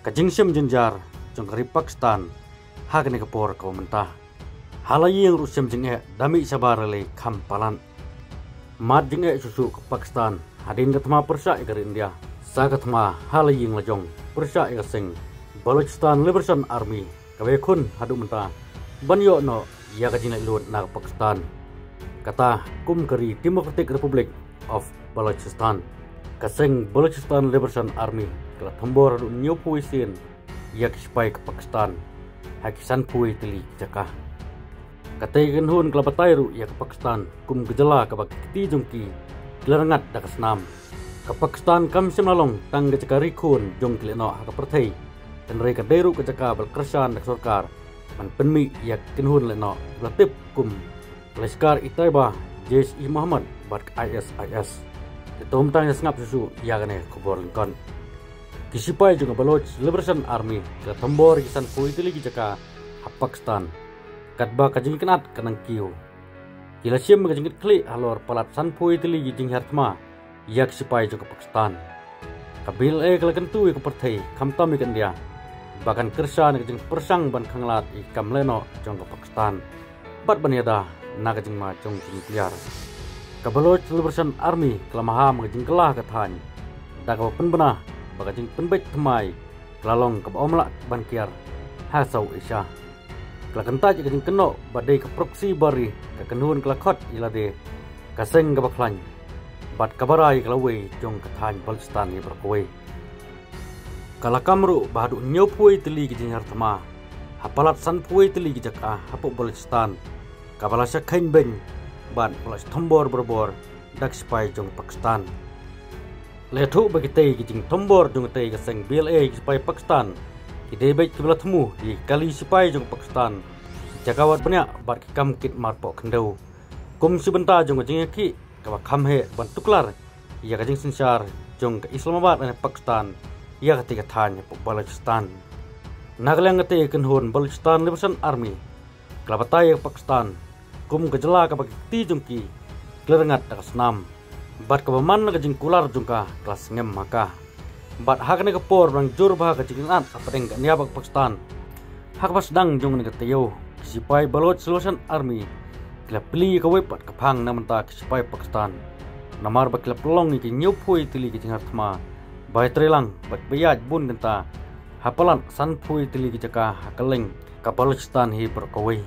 Kajing sim jenjar jong kari Pakistan hagane kapor kau mentah. Halaying ru sim jeng dami sabarale kampalan. Mat jeng susu ke Pakistan hadin katma persa ikar India. Sa katma halaying lajong persa ikar sing Balochistan Liberation Army kawekun hadu mentah. Banyo no ya kajing ilun na Pakistan. Kata kum kari Democratic Republic of Balochistan. Kaseng Balochistan Liberation Army kala thambor hadu nyopu isin yak spy ke Pakistan. Hakisan pui tili jaka. Katai genhun kala batairu ya ke Pakistan kum gejala ke bak ti jongki klerangat dakas nam. Ke Pakistan kam semnalong tang gejaka rikun jong kleno ha ke perthai. Dan reka deru ke jaka bal kersan dak sarkar man penmi yak genhun leno latip kum Leskar Itaiba Jaish-e Muhammad bat ISIS. Ketom tang ngap susu ya gane kubor lingkon. Kisipai juga Baloch Liberation Army ke tambor kisan pui tili jaka Pakistan. Katba kajing kenat kanang kiu. Kila siam kajing kli halor palat san pui tili jing hartma yak sipai juga Pakistan. Kabil kala kentu ke perthai kamtam ikan dia. Bahkan kersan kajing persang ban khanglat i kamleno jong ke Pakistan. Bat baniada na kajing ma jong jing kliar. Kabaloch Liberation Army kelamaha kajing kelah kathan. Dak penbenah bagajing penbet temai kelalong ke omlak bankiar hasau isya. Kelakentaj kajing keno badai ke proksi bari ke kenhun kelakot ilade kaseng ke baklan. Bat kabarai kelawai jong kathan Balochistan ni berkawai. Kalakamru bahadu nyopui tili kajing hartama. Hapalat san pui tili kijaka hapuk Balochistan. Kabalasya kain beng ban pulas tombor berbor dak spy jong Pakistan. Letu bagi tei kijing tombor jong tei kaseng BLA spy Pakistan. Kidai baik kebelah temu di kali spy jong Pakistan. Jakawat banyak bat kam kit marpok kendau. Kum sebentar jong kajing ki kawa kamhe ban tuklar. Ia kajing sensar jong ke Islamabad dan Pakistan. Ia ketika tanya pok Balochistan. Nagalang tei kenhun Balochistan Liberation Army. Kelabatai Pakistan. Kum kejela ka bagi ti jongki klerengat dakas nam. Bat kabaman kajing kular jongka kelas ngem maka. Bat hakne kapor bang jur bah kajing at apeng niabak Pakistan. Hak pas dang jong ne katayo sipai Baloch Liberation Army kila pli ka wepat kapang namanta sipai Pakistan. Namar bakla pelong ni nyopui tili kajing hartma. Bai trelang bat bayaj bun genta. Hapalan san pui tili jaka hakaleng ka Balochistan hi berkawai.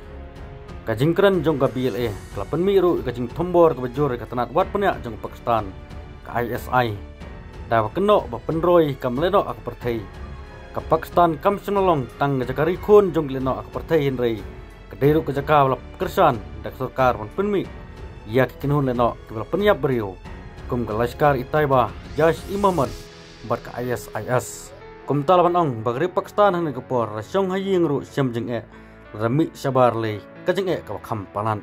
Kajing keren jong ka BLA kelapan miru kajing tombor ke bajur ke tanat wat penyak jong Pakistan ke ISI dah keno ba penroi kam leno ak perthai ke Pakistan kam senolong tang jaka rikun jong leno ak perthai hinrei ke deru ke jaka bala kersan dak sarkar pun penmi ya kinhun leno ke bala penyap beriu kum ke Leskar Itaiba Jaish-e Muhammad bat ke ISIS kum talaban ong bagri Pakistan hang kapor rasyong haying ru syam jeng rami sabar le kajing ka kampalan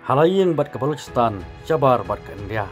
halaying bat ke Balochistan sabar bat ke India.